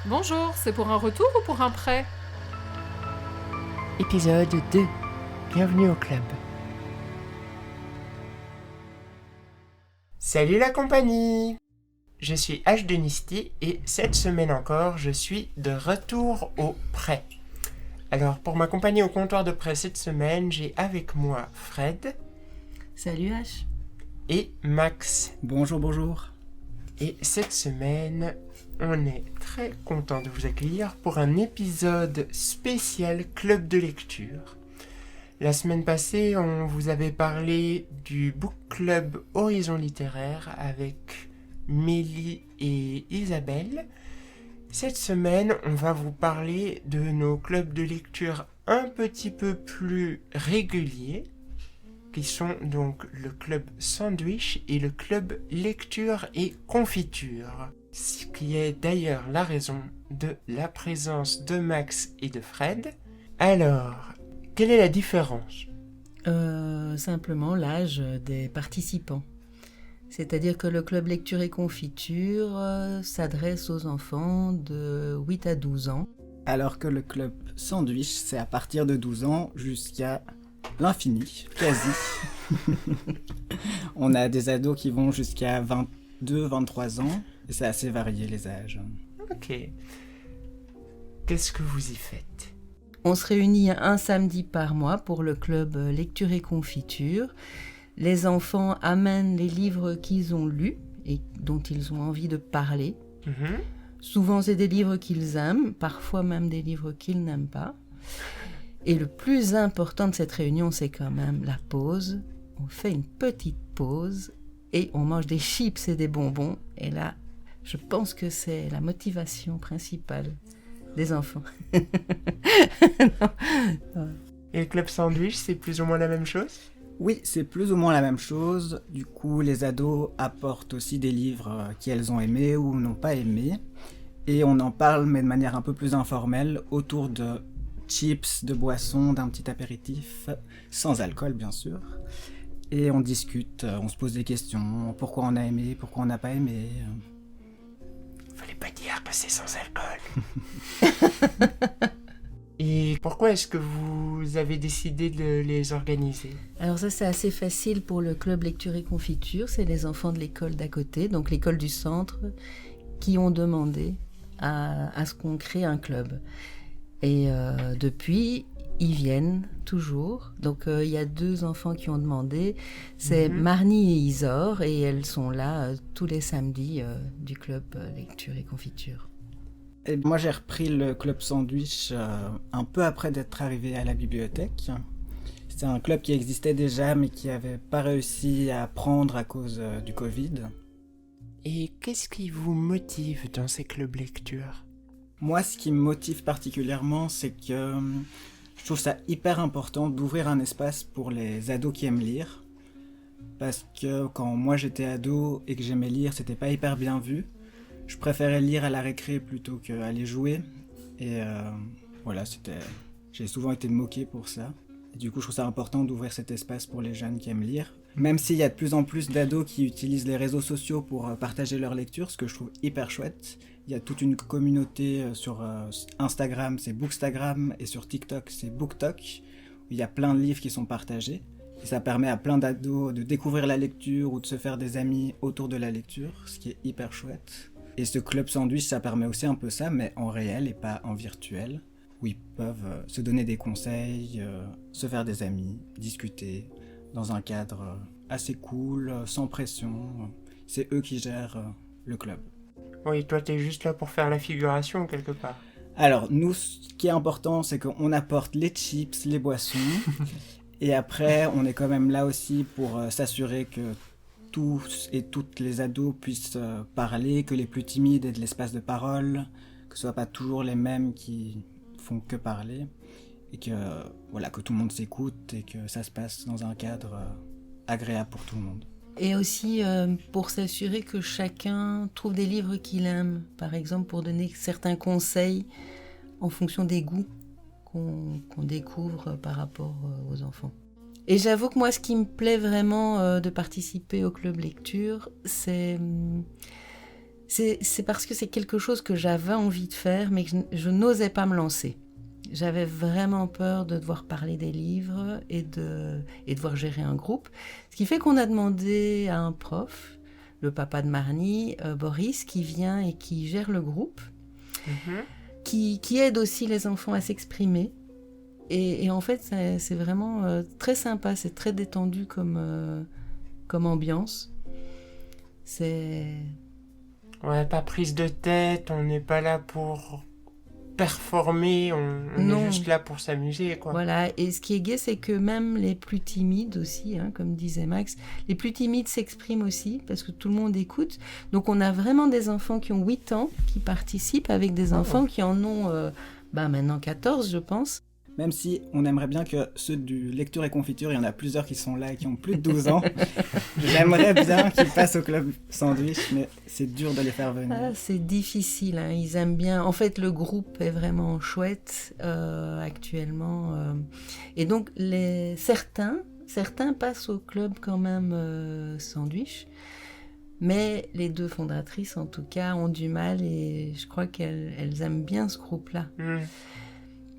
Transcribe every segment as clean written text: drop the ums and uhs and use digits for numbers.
Bonjour, c'est pour un retour ou pour un prêt? Épisode 2. Bienvenue au club. Salut la compagnie! Je suis H. Denisti et cette semaine encore, je suis de retour au prêt. Alors, pour m'accompagner au comptoir de prêt cette semaine, j'ai avec moi Fred. Salut H. Et Max. Bonjour. Et cette semaine, on est très content de vous accueillir pour un épisode spécial club de lecture. La semaine passée, on vous avait parlé du book club Horizon littéraire avec Mélie et Isabelle. Cette semaine, on va vous parler de nos clubs de lecture un petit peu plus réguliers, qui sont donc le club sandwich et le club lecture et confiture. Ce qui est d'ailleurs la raison de la présence de Max et de Fred. Alors, quelle est la différence ? Simplement l'âge des participants. C'est-à-dire que le club lecture et confiture s'adresse aux enfants de 8 à 12 ans. Alors que le club sandwich, c'est à partir de 12 ans jusqu'à l'infini, quasi. On a des ados qui vont jusqu'à 22-23 ans, et c'est assez varié les âges. Ok. Qu'est-ce que vous y faites ? On se réunit un samedi par mois pour le club lecture et confiture. Les enfants amènent les livres qu'ils ont lus et dont ils ont envie de parler. Souvent, c'est des livres qu'ils aiment, parfois même des livres qu'ils n'aiment pas. Et le plus important de cette réunion, c'est quand même la pause. On fait une petite pause et on mange des chips et des bonbons. Et là, je pense que c'est la motivation principale des enfants. Non. Et le club sandwich, c'est plus ou moins la même chose ? Oui, c'est plus ou moins la même chose. Du coup, les ados apportent aussi des livres qu'elles ont aimés ou n'ont pas aimés. Et on en parle, mais de manière un peu plus informelle, autour de chips, de boissons, d'un petit apéritif, sans alcool bien sûr. Et on discute, on se pose des questions, pourquoi on a aimé, pourquoi on n'a pas aimé. Fallait pas dire que c'est sans alcool. Et pourquoi est-ce que vous avez décidé de les organiser ? Alors ça, c'est assez facile pour le club lecture et confiture. C'est les enfants de l'école d'à côté, donc l'école du centre, qui ont demandé à ce qu'on crée un club. Et depuis, ils viennent toujours. Donc il y a 2 enfants qui ont demandé. C'est Marnie et Isor, et elles sont là tous les samedis du club lecture et confiture. Et moi j'ai repris le club sandwich un peu après d'être arrivé à la bibliothèque. C'était un club qui existait déjà mais qui n'avait pas réussi à prendre à cause du Covid. Et qu'est-ce qui vous motive dans ces clubs lecture ? Moi, ce qui me motive particulièrement, c'est que je trouve ça hyper important d'ouvrir un espace pour les ados qui aiment lire. Parce que quand moi j'étais ado et que j'aimais lire, c'était pas hyper bien vu. Je préférais lire à la récré plutôt qu'aller jouer. Et voilà, j'ai souvent été moqué pour ça. Et du coup, je trouve ça important d'ouvrir cet espace pour les jeunes qui aiment lire. Même s'il y a de plus en plus d'ados qui utilisent les réseaux sociaux pour partager leur lecture, ce que je trouve hyper chouette. Il y a toute une communauté sur Instagram, c'est Bookstagram, et sur TikTok, c'est BookTok, où il y a plein de livres qui sont partagés. Et ça permet à plein d'ados de découvrir la lecture ou de se faire des amis autour de la lecture, ce qui est hyper chouette. Et ce club sandwich, ça permet aussi un peu ça, mais en réel et pas en virtuel, où ils peuvent se donner des conseils, se faire des amis, discuter, dans un cadre assez cool, sans pression. C'est eux qui gèrent le club. Oui, toi t'es juste là pour faire la figuration quelque part. Alors, nous, ce qui est important, c'est qu'on apporte les chips, les boissons, et après, on est quand même là aussi pour s'assurer que tous et toutes les ados puissent parler, que les plus timides aient de l'espace de parole, que ce soit pas toujours les mêmes qui font que parler, et que, voilà, que tout le monde s'écoute et que ça se passe dans un cadre agréable pour tout le monde. Et aussi pour s'assurer que chacun trouve des livres qu'il aime, par exemple pour donner certains conseils en fonction des goûts qu'on découvre par rapport aux enfants. Et j'avoue que moi, ce qui me plaît vraiment de participer au club lecture, c'est C'est parce que c'est quelque chose que j'avais envie de faire, mais que je n'osais pas me lancer. J'avais vraiment peur de devoir parler des livres et de devoir gérer un groupe. Ce qui fait qu'on a demandé à un prof, le papa de Marnie, Boris, qui vient et qui gère le groupe, qui aide aussi les enfants à s'exprimer. Et en fait, c'est vraiment très sympa, c'est très détendu comme ambiance. Ouais, pas prise de tête, on n'est pas là pour performer, on est juste là pour s'amuser, quoi. Voilà, et ce qui est gai, c'est que même les plus timides aussi, comme disait Max, les plus timides s'expriment aussi, parce que tout le monde écoute. Donc on a vraiment des enfants qui ont 8 ans, qui participent, avec des enfants qui en ont maintenant 14, je pense. Même si on aimerait bien que ceux du lecture et confiture, il y en a plusieurs qui sont là et qui ont plus de 12 ans. J'aimerais bien qu'ils passent au club sandwich, mais c'est dur de les faire venir. C'est difficile, ils aiment bien. En fait, le groupe est vraiment chouette actuellement. Et donc, certains passent au club quand même sandwich. Mais les 2 fondatrices, en tout cas, ont du mal et je crois qu'elles aiment bien ce groupe-là.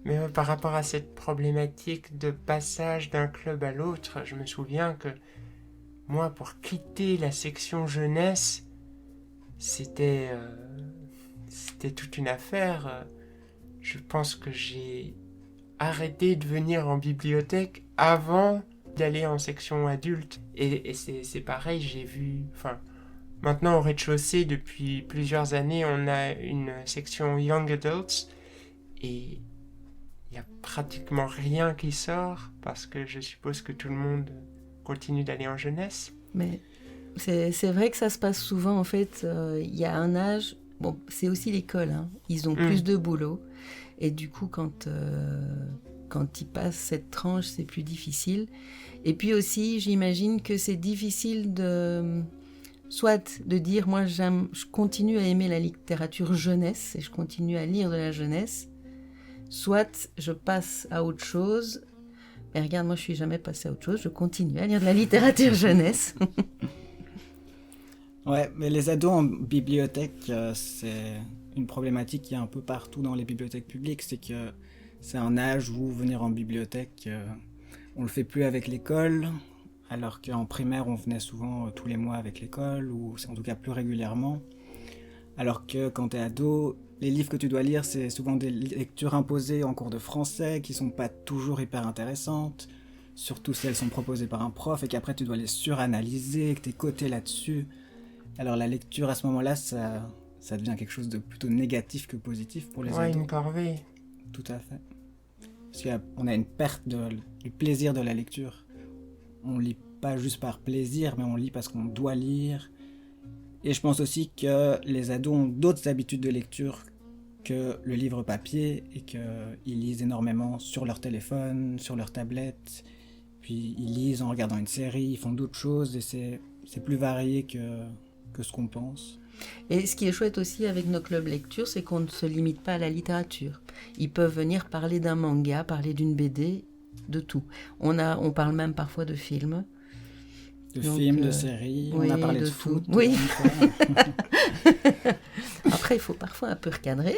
Mais par rapport à cette problématique de passage d'un club à l'autre, je me souviens que moi, pour quitter la section jeunesse, c'était toute une affaire. Je pense que j'ai arrêté de venir en bibliothèque avant d'aller en section adulte. Et c'est pareil, j'ai vu... Maintenant, au rez-de-chaussée, depuis plusieurs années, on a une section Young Adults. Et il n'y a pratiquement rien qui sort, parce que je suppose que tout le monde continue d'aller en jeunesse. Mais c'est vrai que ça se passe souvent, en fait. Il y a un âge... Bon, c'est aussi l'école, ils ont plus de boulot. Et du coup, quand ils passent cette tranche, c'est plus difficile. Et puis aussi, j'imagine que c'est difficile soit de dire, moi, je continue à aimer la littérature jeunesse, et je continue à lire de la jeunesse, soit je passe à autre chose. Mais regarde, moi je suis jamais passée à autre chose, je continue à lire de la littérature jeunesse. Ouais, mais les ados en bibliothèque, c'est une problématique qui est un peu partout dans les bibliothèques publiques. C'est que c'est un âge où venir en bibliothèque, on le fait plus avec l'école, alors qu'en primaire on venait souvent tous les mois avec l'école, ou en tout cas plus régulièrement. Alors que quand t'es ado, les livres que tu dois lire, c'est souvent des lectures imposées en cours de français qui sont pas toujours hyper intéressantes, surtout si elles sont proposées par un prof et qu'après tu dois les suranalyser, que t'es coté là-dessus. Alors la lecture à ce moment-là, ça devient quelque chose de plutôt négatif que positif pour les ados. Ouais, une corvée. Tout à fait. Parce qu'on a une perte du plaisir de la lecture. On lit pas juste par plaisir, mais on lit parce qu'on doit lire. Et je pense aussi que les ados ont d'autres habitudes de lecture que le livre papier et qu'ils lisent énormément sur leur téléphone, sur leur tablette. Puis ils lisent en regardant une série, ils font d'autres choses et c'est plus varié que ce qu'on pense. Et ce qui est chouette aussi avec nos clubs lecture, c'est qu'on ne se limite pas à la littérature. Ils peuvent venir parler d'un manga, parler d'une BD, de tout. On parle même parfois de films. Films, de séries, oui, on a parlé de foot. Oui. Après, il faut parfois un peu recadrer.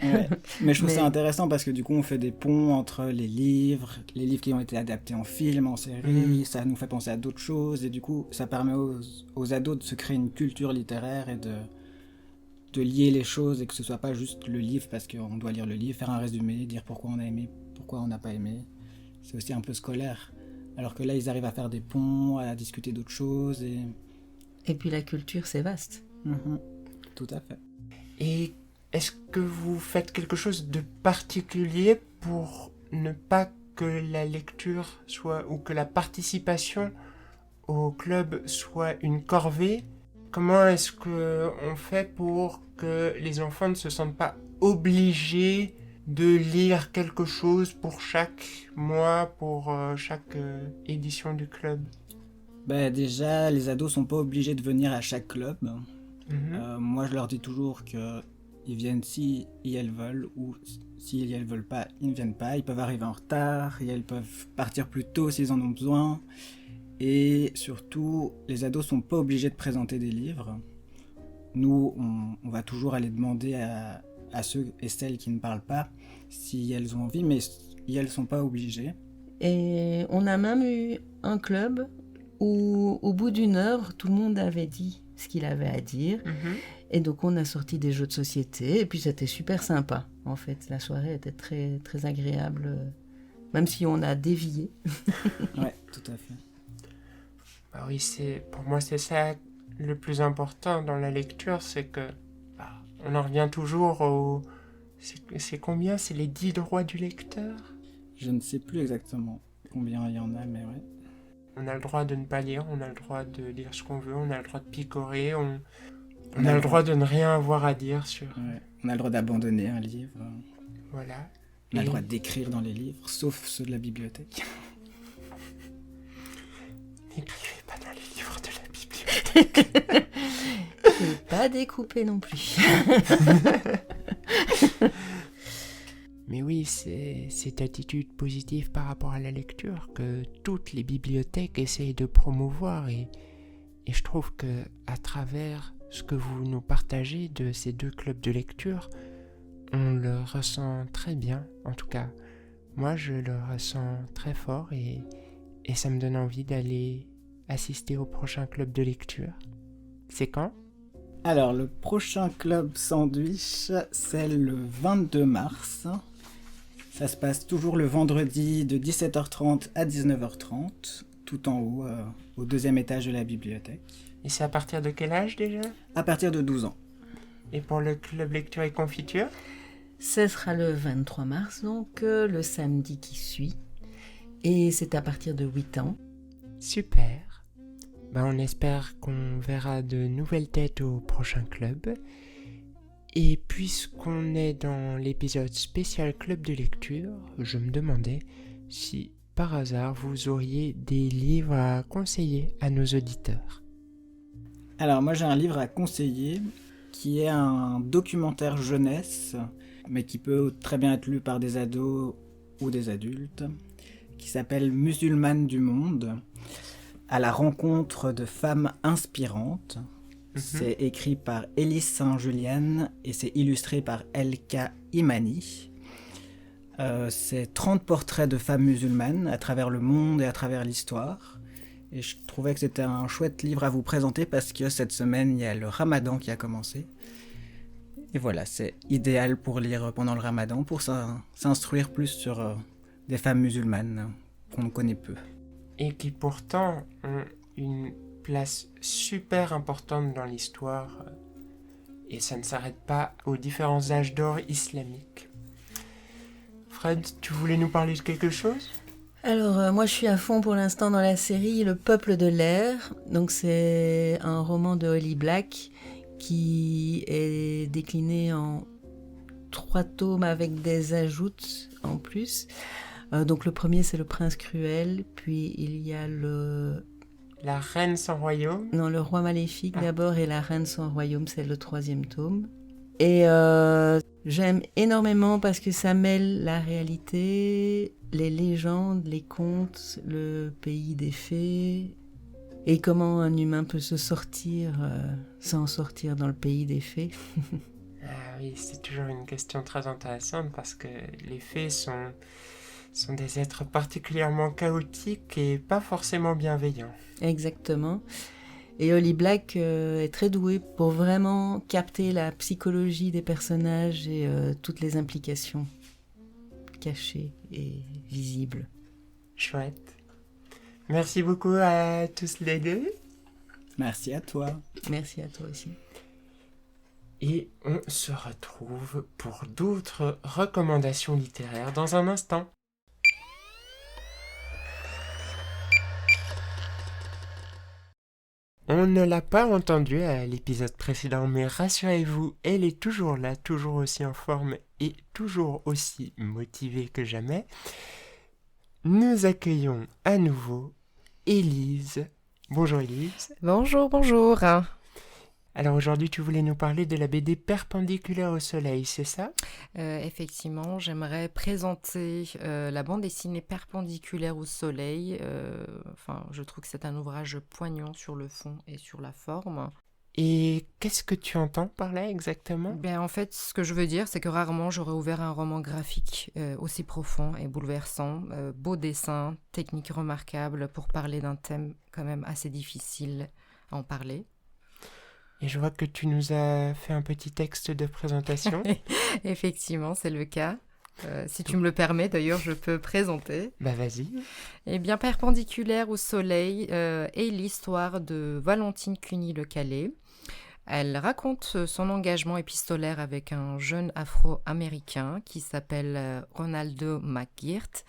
Ouais. Mais je trouve ça intéressant parce que du coup, on fait des ponts entre les livres qui ont été adaptés en film, en série, ça nous fait penser à d'autres choses et du coup, ça permet aux ados de se créer une culture littéraire et de lier les choses et que ce soit pas juste le livre parce qu'on doit lire le livre, faire un résumé, dire pourquoi on a aimé, pourquoi on n'a pas aimé. C'est aussi un peu scolaire. Alors que là, ils arrivent à faire des ponts, à discuter d'autres choses. Et puis la culture, c'est vaste. Tout à fait. Et est-ce que vous faites quelque chose de particulier pour ne pas que la lecture soit, ou que la participation au club soit une corvée? Comment est-ce qu'on fait pour que les enfants ne se sentent pas obligés de lire quelque chose pour chaque mois, pour chaque édition du club? Déjà, les ados sont pas obligés de venir à chaque club. Moi, je leur dis toujours qu'ils viennent si elles veulent, ou si elles veulent pas, ils ne viennent pas. Ils peuvent arriver en retard, et elles peuvent partir plus tôt s'ils en ont besoin. Et surtout, les ados sont pas obligés de présenter des livres. nous, on va toujours aller demander à ceux et celles qui ne parlent pas si elles ont envie, mais elles ne sont pas obligées. Et on a même eu un club où, au bout d'une heure, tout le monde avait dit ce qu'il avait à dire. Et donc, on a sorti des jeux de société. Et puis, c'était super sympa, en fait. La soirée était très, très agréable, même si on a dévié. Oui, tout à fait. Bah oui, pour moi, c'est ça le plus important dans la lecture, c'est que on en revient toujours au... C'est combien? C'est les 10 droits du lecteur? Je ne sais plus exactement combien il y en a, mais ouais. On a le droit de ne pas lire, on a le droit de lire ce qu'on veut, on a le droit de picorer, on a le droit de ne rien avoir à dire sur... Ouais. On a le droit d'abandonner un livre. Voilà. On a le droit d'écrire dans les livres, sauf ceux de la bibliothèque. N'écrivez pas dans les livres de la bibliothèque. Et pas découpé non plus. Mais oui, c'est cette attitude positive par rapport à la lecture que toutes les bibliothèques essayent de promouvoir et je trouve que à travers ce que vous nous partagez de ces 2 clubs de lecture, on le ressent très bien. En tout cas, moi je le ressens très fort et ça me donne envie d'aller assister au prochain club de lecture. C'est quand ? Alors, le prochain club sandwich, c'est le 22 mars. Ça se passe toujours le vendredi de 17h30 à 19h30, tout en haut, au 2e étage de la bibliothèque. Et c'est à partir de quel âge déjà ? À partir de 12 ans. Et pour le club lecture et confiture ? Ce sera le 23 mars, donc le samedi qui suit. Et c'est à partir de 8 ans. Super. On espère qu'on verra de nouvelles têtes au prochain club. Et puisqu'on est dans l'épisode spécial club de lecture, je me demandais si par hasard vous auriez des livres à conseiller à nos auditeurs. Alors moi j'ai un livre à conseiller qui est un documentaire jeunesse, mais qui peut très bien être lu par des ados ou des adultes, qui s'appelle Musulmanes du monde, à la rencontre de femmes inspirantes. C'est écrit par Élise Saint-Julian et c'est illustré par LK Imani. C'est 30 portraits de femmes musulmanes à travers le monde et à travers l'histoire. Et je trouvais que c'était un chouette livre à vous présenter parce que cette semaine, il y a le Ramadan qui a commencé. Et voilà, c'est idéal pour lire pendant le Ramadan, pour s'instruire plus sur des femmes musulmanes qu'on connaît peu. Et qui pourtant ont une place super importante dans l'histoire. Et ça ne s'arrête pas aux différents âges d'or islamiques. Fred, tu voulais nous parler de quelque chose ? Alors, moi, je suis à fond pour l'instant dans la série Le Peuple de l'air. Donc, c'est un roman de Holly Black qui est décliné en 3 tomes avec des ajouts en plus. Donc, le premier, c'est Le Prince Cruel. Puis, il y a La Reine sans royaume. Non, Le Roi Maléfique d'abord et La Reine sans royaume, c'est le 3e tome. Et j'aime énormément parce que ça mêle la réalité, les légendes, les contes, le pays des fées et comment un humain peut se sortir, s'en sortir dans le pays des fées. Ah oui, c'est toujours une question très intéressante parce que les fées sont des êtres particulièrement chaotiques et pas forcément bienveillants. Exactement. Et Holly Black est très douée pour vraiment capter la psychologie des personnages et toutes les implications cachées et visibles. Chouette. Merci beaucoup à tous les 2. Merci à toi. Merci à toi aussi. Et on se retrouve pour d'autres recommandations littéraires dans un instant. On ne l'a pas entendu à l'épisode précédent, mais rassurez-vous, elle est toujours là, toujours aussi en forme et toujours aussi motivée que jamais. Nous accueillons à nouveau Élise. Bonjour Élise. Bonjour, bonjour. Alors aujourd'hui, tu voulais nous parler de la BD Perpendiculaire au soleil, c'est ça ? Effectivement, j'aimerais présenter la bande dessinée Perpendiculaire au soleil. Je trouve que c'est un ouvrage poignant sur le fond et sur la forme. Et qu'est-ce que tu entends par là exactement? Ben, en fait, ce que je veux dire, c'est que rarement j'aurais ouvert un roman graphique aussi profond et bouleversant. Beau dessin, technique remarquable pour parler d'un thème quand même assez difficile à en parler. Et je vois que tu nous as fait un petit texte de présentation. Effectivement, c'est le cas. Si tu me le permets, d'ailleurs, je peux présenter. Bah vas-y. Eh bien, Perpendiculaire au soleil est l'histoire de Valentine Cuny-Le Calais. Elle raconte son engagement épistolaire avec un jeune afro-américain qui s'appelle Ronaldo McGuirt,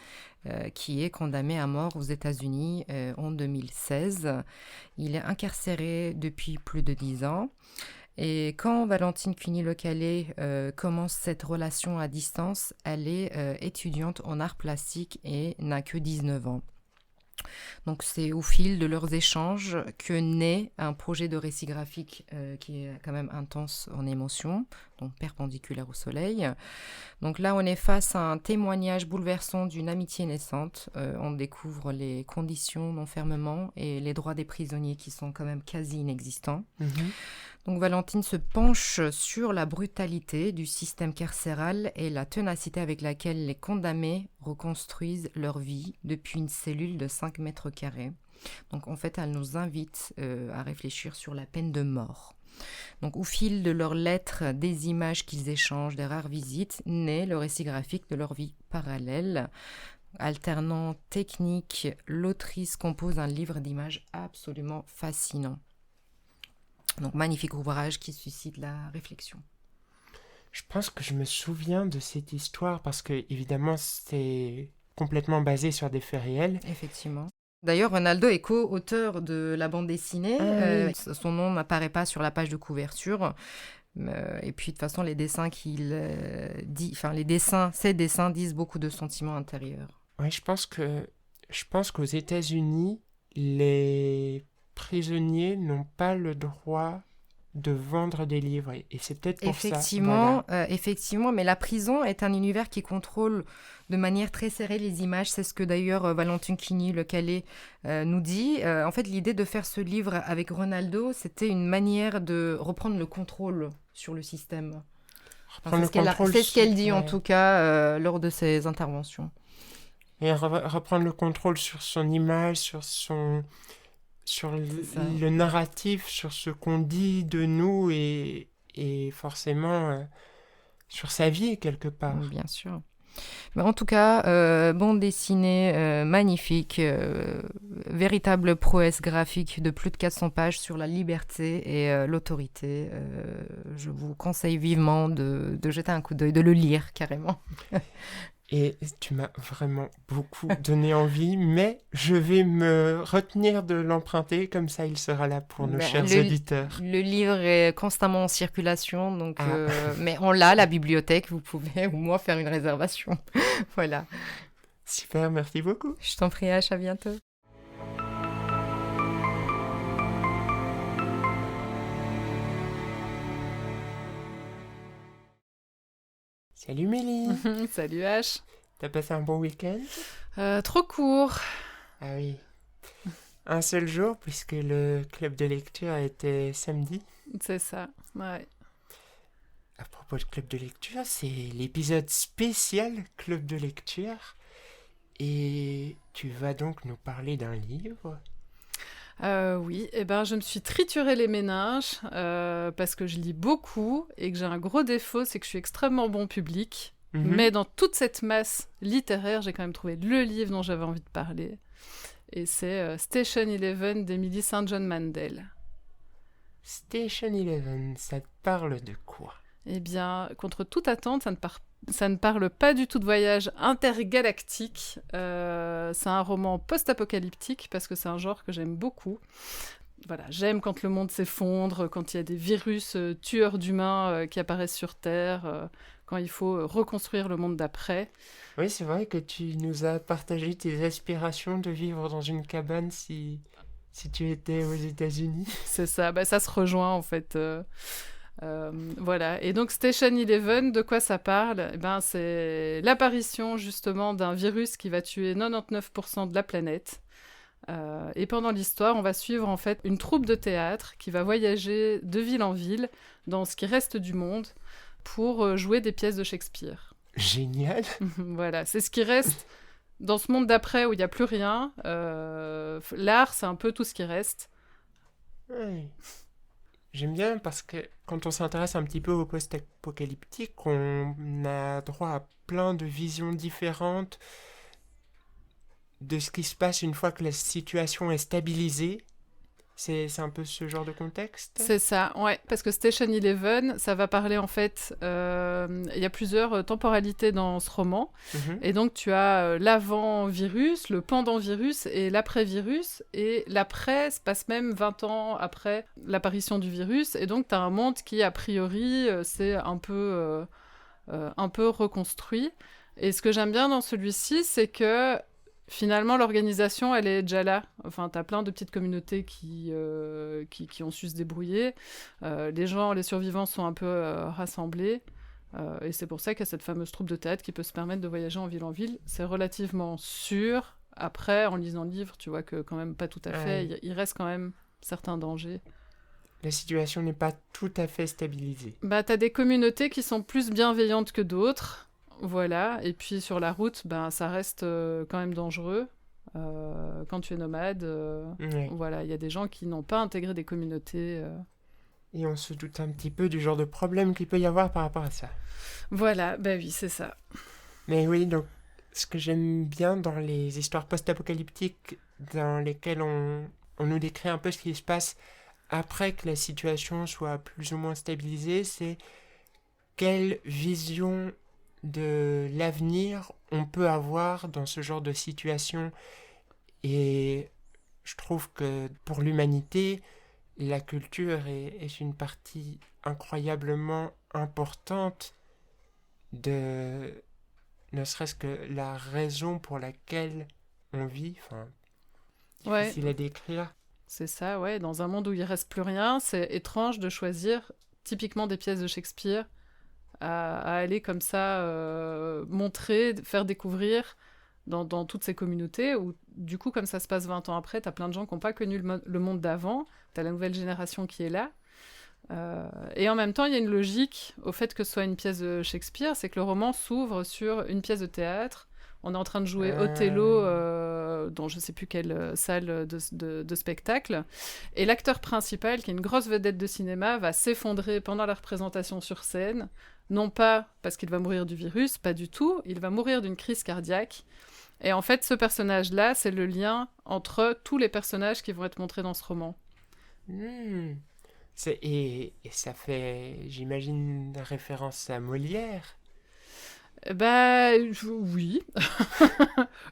qui est condamné à mort aux États-Unis en 2016. Il est incarcéré depuis plus de 10 ans. Et quand Valentine Cuny-Le Calais commence cette relation à distance, elle est étudiante en arts plastiques et n'a que 19 ans. Donc c'est au fil de leurs échanges que naît un projet de récit graphique qui est quand même intense en émotion, donc Perpendiculaire au soleil. Donc là on est face à un témoignage bouleversant d'une amitié naissante. On découvre les conditions d'enfermement et les droits des prisonniers qui sont quand même quasi inexistants. Donc Valentine se penche sur la brutalité du système carcéral et la ténacité avec laquelle les condamnés reconstruisent leur vie depuis une cellule de 5 mètres carrés. Donc en fait, elle nous invite à réfléchir sur la peine de mort. Donc au fil de leurs lettres, des images qu'ils échangent, des rares visites, naît le récit graphique de leur vie parallèle. Alternant technique, l'autrice compose un livre d'images absolument fascinant. Donc, magnifique ouvrage qui suscite la réflexion. Je pense que je me souviens de cette histoire parce que, évidemment, c'est complètement basé sur des faits réels. Effectivement. D'ailleurs, Ronaldo est co-auteur de la bande dessinée. Oui. Son nom n'apparaît pas sur la page de couverture. Et puis, de toute façon, les dessins ses dessins disent beaucoup de sentiments intérieurs. Oui, je pense qu'aux États-Unis, les prisonniers n'ont pas le droit de vendre des livres et c'est peut-être pour ça. Voilà. Effectivement, mais la prison est un univers qui contrôle de manière très serrée les images. C'est ce que d'ailleurs Valentine Cuny-Le Calais nous dit. En fait, l'idée de faire ce livre avec Ronaldo, c'était une manière de reprendre le contrôle sur le système. C'est ce qu'elle dit en tout cas lors de ses interventions. Et reprendre le contrôle sur son image, sur le narratif, sur ce qu'on dit de nous et forcément sur sa vie quelque part. Bien sûr. Mais en tout cas, bande dessinée magnifique, véritable prouesse graphique de plus de 400 pages sur la liberté et l'autorité. Je vous conseille vivement de jeter un coup d'œil, de le lire carrément. Et tu m'as vraiment beaucoup donné envie, mais je vais me retenir de l'emprunter, comme ça il sera là pour nos chers auditeurs. Le livre est constamment en circulation, donc, mais on l'a à la bibliothèque, vous pouvez au moins faire une réservation. Voilà. Super, merci beaucoup. Je t'en prie, H, à bientôt. Salut Mélie. Salut H. T'as passé un bon week-end? Trop court. Ah oui. Un seul jour, puisque le club de lecture était samedi. C'est ça, ouais. À propos de club de lecture, c'est l'épisode spécial club de lecture. Et tu vas donc nous parler d'un livre? Oui, je me suis trituré les méninges parce que je lis beaucoup et que j'ai un gros défaut, c'est que je suis extrêmement bon public. Mais dans toute cette masse littéraire, j'ai quand même trouvé le livre dont j'avais envie de parler. Et c'est Station Eleven d'Emily St. John Mandel. Station Eleven, ça te parle de quoi? Eh bien, contre toute attente, ça ne parle pas du tout de voyage intergalactique. C'est un roman post-apocalyptique parce que c'est un genre que j'aime beaucoup. Voilà, j'aime quand le monde s'effondre, quand il y a des virus tueurs d'humains qui apparaissent sur Terre, quand il faut reconstruire le monde d'après. Oui, c'est vrai que tu nous as partagé tes aspirations de vivre dans une cabane si tu étais aux États-Unis. C'est ça, ça se rejoint en fait. Voilà, et donc Station Eleven, de quoi ça parle? C'est l'apparition justement d'un virus qui va tuer 99% de la planète. Et pendant l'histoire, on va suivre en fait une troupe de théâtre qui va voyager de ville en ville dans ce qui reste du monde pour jouer des pièces de Shakespeare. Génial. Voilà, c'est ce qui reste dans ce monde d'après où il n'y a plus rien. L'art, c'est un peu tout ce qui reste. Oui. J'aime bien parce que quand on s'intéresse un petit peu au post-apocalyptique, on a droit à plein de visions différentes de ce qui se passe une fois que la situation est stabilisée. C'est un peu ce genre de contexte. C'est ça, ouais, parce que Station Eleven, ça va parler en fait, il y a plusieurs temporalités dans ce roman, et donc tu as l'avant-virus, le pendant-virus et l'après-virus, et l'après se passe même 20 ans après l'apparition du virus, et donc tu as un monde qui, a priori, c'est un peu reconstruit. Et ce que j'aime bien dans celui-ci, c'est que finalement, l'organisation, elle est déjà là. Enfin, t'as plein de petites communautés qui ont su se débrouiller. Les survivants sont un peu rassemblés. Et c'est pour ça qu'il y a cette fameuse troupe de théâtre qui peut se permettre de voyager en ville. C'est relativement sûr. Après, en lisant le livre, tu vois que quand même pas tout à fait. Il reste quand même certains dangers. La situation n'est pas tout à fait stabilisée. Bah, t'as des communautés qui sont plus bienveillantes que d'autres. Voilà, et puis sur la route, ça reste quand même dangereux. Quand tu es nomade, voilà, il y a des gens qui n'ont pas intégré des communautés. Et on se doute un petit peu du genre de problème qu'il peut y avoir par rapport à ça. Voilà, oui, c'est ça. Mais oui, donc, ce que j'aime bien dans les histoires post-apocalyptiques dans lesquelles on nous décrit un peu ce qui se passe après que la situation soit plus ou moins stabilisée, c'est quelle vision de l'avenir on peut avoir dans ce genre de situation. Et je trouve que pour l'humanité, la culture est une partie incroyablement importante de ne serait-ce que la raison pour laquelle on vit. Difficile à décrire. C'est ça, ouais. Dans un monde où il ne reste plus rien, c'est étrange de choisir typiquement des pièces de Shakespeare à aller comme ça montrer, faire découvrir dans toutes ces communautés où du coup comme ça se passe 20 ans après, t'as plein de gens qui n'ont pas connu le monde d'avant, t'as la nouvelle génération qui est là, et en même temps il y a une logique au fait que ce soit une pièce de Shakespeare, c'est que le roman s'ouvre sur une pièce de théâtre. On est en train de jouer Othello dans je ne sais plus quelle salle de spectacle. Et l'acteur principal, qui est une grosse vedette de cinéma, va s'effondrer pendant la représentation sur scène. Non pas parce qu'il va mourir du virus, pas du tout. Il va mourir d'une crise cardiaque. Et en fait, ce personnage-là, c'est le lien entre tous les personnages qui vont être montrés dans ce roman. Et ça fait, j'imagine, référence à Molière. Oui,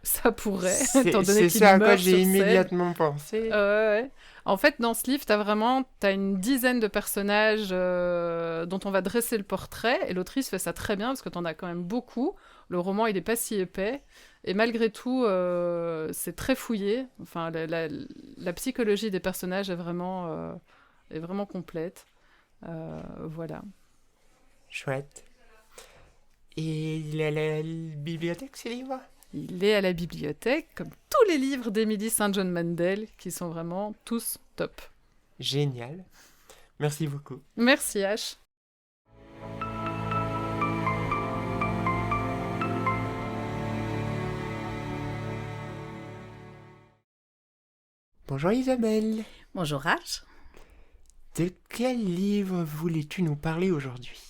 ça pourrait, étant donné qu'il c'est ça à meurt quoi j'ai sur immédiatement pensé. Ouais. En fait, dans ce livre, t'as une dizaine de personnages dont on va dresser le portrait, et l'autrice fait ça très bien, parce que t'en as quand même beaucoup. Le roman, il est pas si épais, et malgré tout, c'est très fouillé. Enfin, la psychologie des personnages est vraiment complète. Voilà. Chouette. Et il est à la bibliothèque, ce livre ? Il est à la bibliothèque, comme tous les livres d'Emily St. John Mandel, qui sont vraiment tous top. Génial. Merci beaucoup. Merci, H. Bonjour Isabelle. Bonjour H. De quel livre voulais-tu nous parler aujourd'hui ?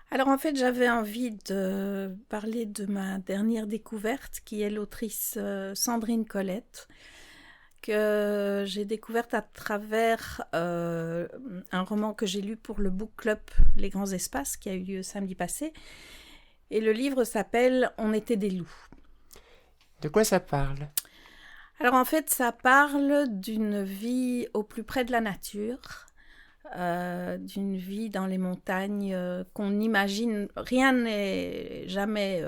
Alors en fait, j'avais envie de parler de ma dernière découverte, qui est l'autrice Sandrine Colette, que j'ai découverte à travers un roman que j'ai lu pour le book club Les Grands Espaces, qui a eu lieu samedi passé. Et le livre s'appelle « On était des loups ». De quoi ça parle ? Alors en fait, ça parle d'une vie au plus près de la nature, d'une vie dans les montagnes qu'on imagine. Rien n'est jamais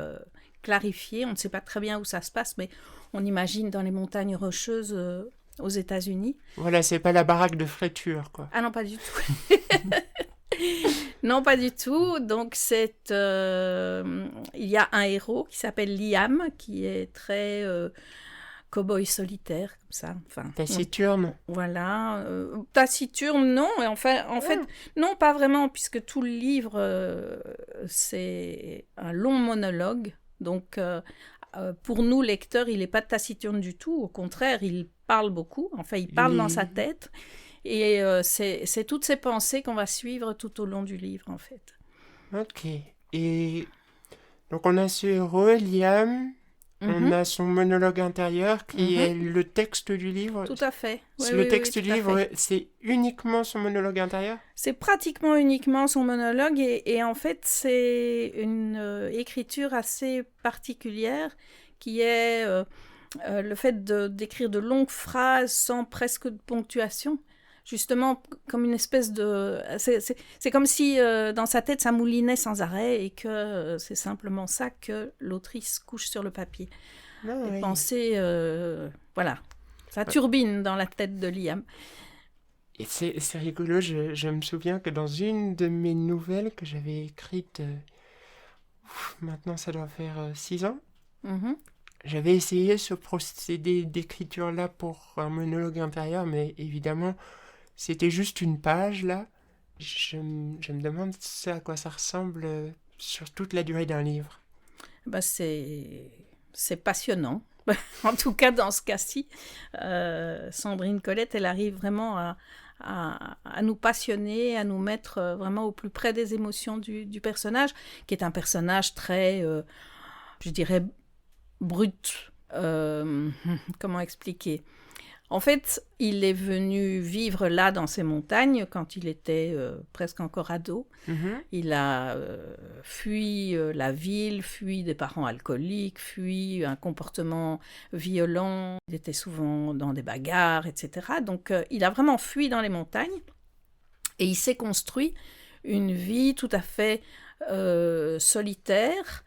clarifié, on ne sait pas très bien où ça se passe, mais on imagine dans les montagnes rocheuses aux États-Unis. Voilà, c'est pas la baraque de Fréture, quoi. Ah non, pas du tout. Non, pas du tout. Donc, il y a un héros qui s'appelle Liam, qui est très cow-boy solitaire, comme ça. Enfin, taciturne. Voilà. Taciturne, non. Et en fait, non, pas vraiment, puisque tout le livre, c'est un long monologue. Donc, pour nous, lecteurs, il n'est pas taciturne du tout. Au contraire, il parle beaucoup. Enfin, il parle dans sa tête. Et c'est toutes ces pensées qu'on va suivre tout au long du livre, en fait. Ok. Et donc, on a ce héros, Liam. On a son monologue intérieur qui est le texte du livre. Tout à fait. Le texte du livre, c'est uniquement son monologue intérieur? C'est pratiquement uniquement son monologue et en fait, c'est une écriture assez particulière qui est le fait d'écrire de longues phrases sans presque de ponctuation. Justement, comme une espèce de... C'est comme si dans sa tête, ça moulinait sans arrêt et que c'est simplement ça que l'autrice couche sur le papier. Les pensées, voilà, ça turbine dans la tête de Liam. Et c'est rigolo, je me souviens que dans une de mes nouvelles que j'avais écrite, maintenant ça doit faire 6 ans, j'avais essayé ce procédé d'écriture-là pour un monologue intérieur, mais évidemment... C'était juste une page, là. Je me demande à quoi ça ressemble sur toute la durée d'un livre. C'est passionnant. En tout cas, dans ce cas-ci, Sandrine Colette, elle arrive vraiment à nous passionner, à nous mettre vraiment au plus près des émotions du personnage, qui est un personnage très, je dirais, brut. Comment expliquer ? En fait, il est venu vivre là, dans ces montagnes, quand il était presque encore ado. Il a fui la ville, fui des parents alcooliques, fui un comportement violent. Il était souvent dans des bagarres, etc. Donc, il a vraiment fui dans les montagnes. Et il s'est construit une vie tout à fait solitaire.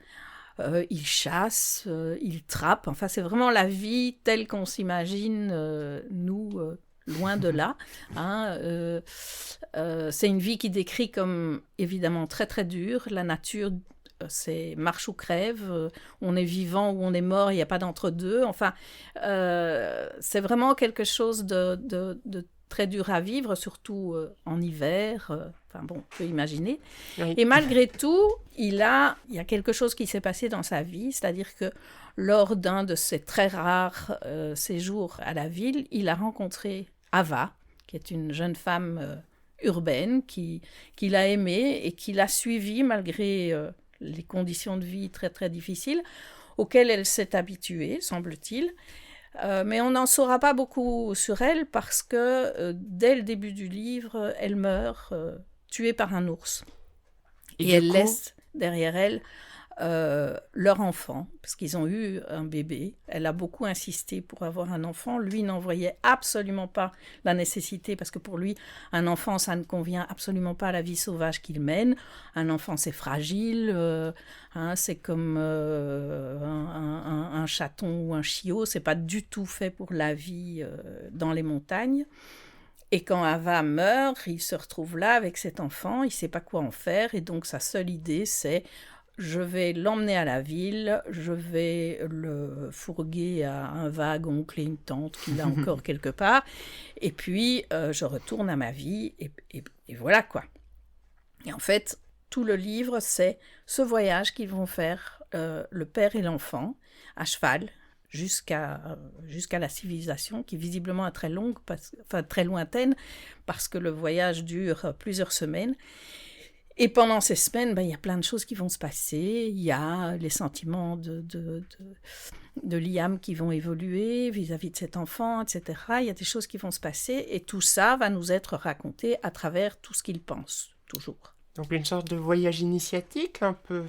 Il chasse, il trappe, enfin c'est vraiment la vie telle qu'on s'imagine, nous, loin de là. C'est une vie qui décrit comme évidemment très très dure. La nature, c'est marche ou crève, on est vivant ou on est mort, il n'y a pas d'entre-deux. Enfin, c'est vraiment quelque chose de très dur à vivre, surtout en hiver. Enfin bon, on peut imaginer. Oui. Et malgré tout, il y a quelque chose qui s'est passé dans sa vie, c'est-à-dire que lors d'un de ses très rares séjours à la ville, il a rencontré Ava, qui est une jeune femme urbaine qu'il a aimée et qu'il a suivie malgré les conditions de vie très très difficiles auxquelles elle s'est habituée, semble-t-il. Mais on n'en saura pas beaucoup sur elle parce que dès le début du livre, elle meurt tuée par un ours. Et elle laisse derrière elle leur enfant, parce qu'ils ont eu un bébé. Elle a beaucoup insisté pour avoir un enfant. Lui n'en voyait absolument pas la nécessité, parce que pour lui, un enfant, ça ne convient absolument pas à la vie sauvage qu'il mène. Un enfant, c'est fragile, c'est comme un chaton ou un chiot. C'est pas du tout fait pour la vie dans les montagnes. Et quand Ava meurt, il se retrouve là avec cet enfant, il ne sait pas quoi en faire, et donc sa seule idée, c'est je vais l'emmener à la ville, je vais le fourguer à un wagon, clé une tente qu'il a encore quelque part, et puis je retourne à ma vie, et voilà quoi. Et en fait, tout le livre, c'est ce voyage qu'ils vont faire, le père et l'enfant, à cheval, jusqu'à la civilisation, qui visiblement est très longue, très lointaine, parce que le voyage dure plusieurs semaines. Et pendant ces semaines, il y a plein de choses qui vont se passer. Il y a les sentiments de Liam qui vont évoluer vis-à-vis de cet enfant, etc. Il y a des choses qui vont se passer, et tout ça va nous être raconté à travers tout ce qu'il pense, toujours. Donc une sorte de voyage initiatique, un peu.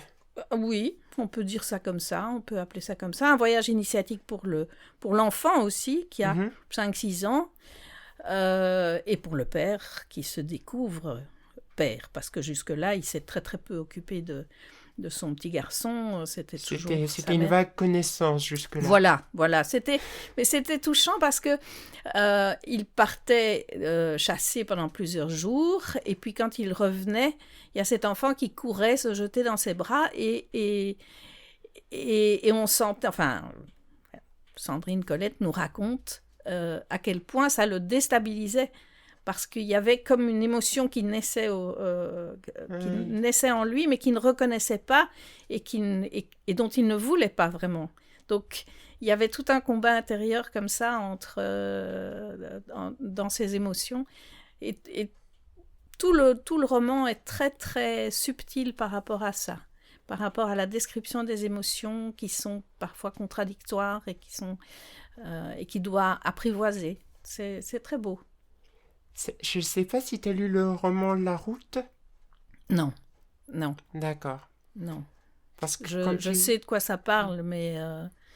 Oui, on peut dire ça comme ça, on peut appeler ça comme ça. Un voyage initiatique pour l'enfant aussi, qui a 5-6 ans, et pour le père qui se découvre père, parce que jusque-là, il s'est très très peu occupé de son petit garçon. C'était une vague connaissance jusque-là. Voilà. C'était touchant parce que il partait chasser pendant plusieurs jours, et puis quand il revenait, il y a cet enfant qui courait se jeter dans ses bras, et on sentait, enfin, Sandrine Colette nous raconte à quel point ça le déstabilisait, parce qu'il y avait comme une émotion qui naissait en lui, mais qu'il ne reconnaissait pas et dont il ne voulait pas vraiment. Donc, il y avait tout un combat intérieur comme ça dans ses émotions. Et tout le roman est très, très subtil par rapport à ça, par rapport à la description des émotions qui sont parfois contradictoires et qui doit apprivoiser. C'est très beau. Je sais pas si tu as lu le roman La Route. Non. D'accord. Non. Parce que je sais de quoi ça parle, mais...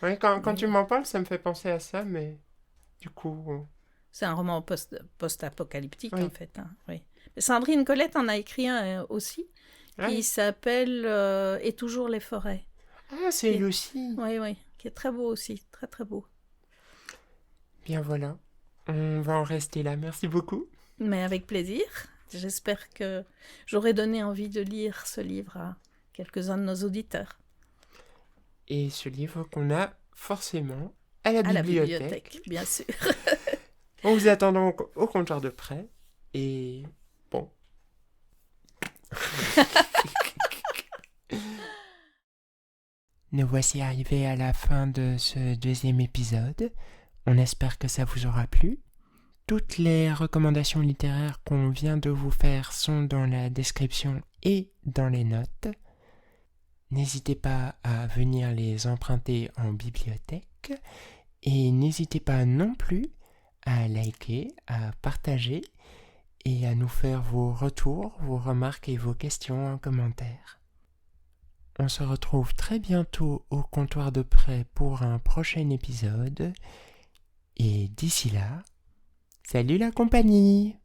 Ouais, quand tu m'en parles, ça me fait penser à ça, mais du coup... C'est un roman post-apocalyptique, oui. En fait. Hein, oui. Mais Sandrine Colette en a écrit un aussi, qui s'appelle « Et toujours les forêts ». Ah, c'est elle aussi. Oui, qui est très beau aussi, très très beau. Bien voilà, on va en rester là, merci beaucoup. Mais avec plaisir, j'espère que j'aurai donné envie de lire ce livre à quelques-uns de nos auditeurs. Et ce livre qu'on a forcément à la bibliothèque. Bien sûr. On vous attend donc au comptoir de prêt, et bon... Nous voici arrivés à la fin de ce deuxième épisode. On espère que ça vous aura plu. Toutes les recommandations littéraires qu'on vient de vous faire sont dans la description et dans les notes. N'hésitez pas à venir les emprunter en bibliothèque et n'hésitez pas non plus à liker, à partager et à nous faire vos retours, vos remarques et vos questions en commentaire. On se retrouve très bientôt au comptoir de prêt pour un prochain épisode. Et d'ici là, salut la compagnie!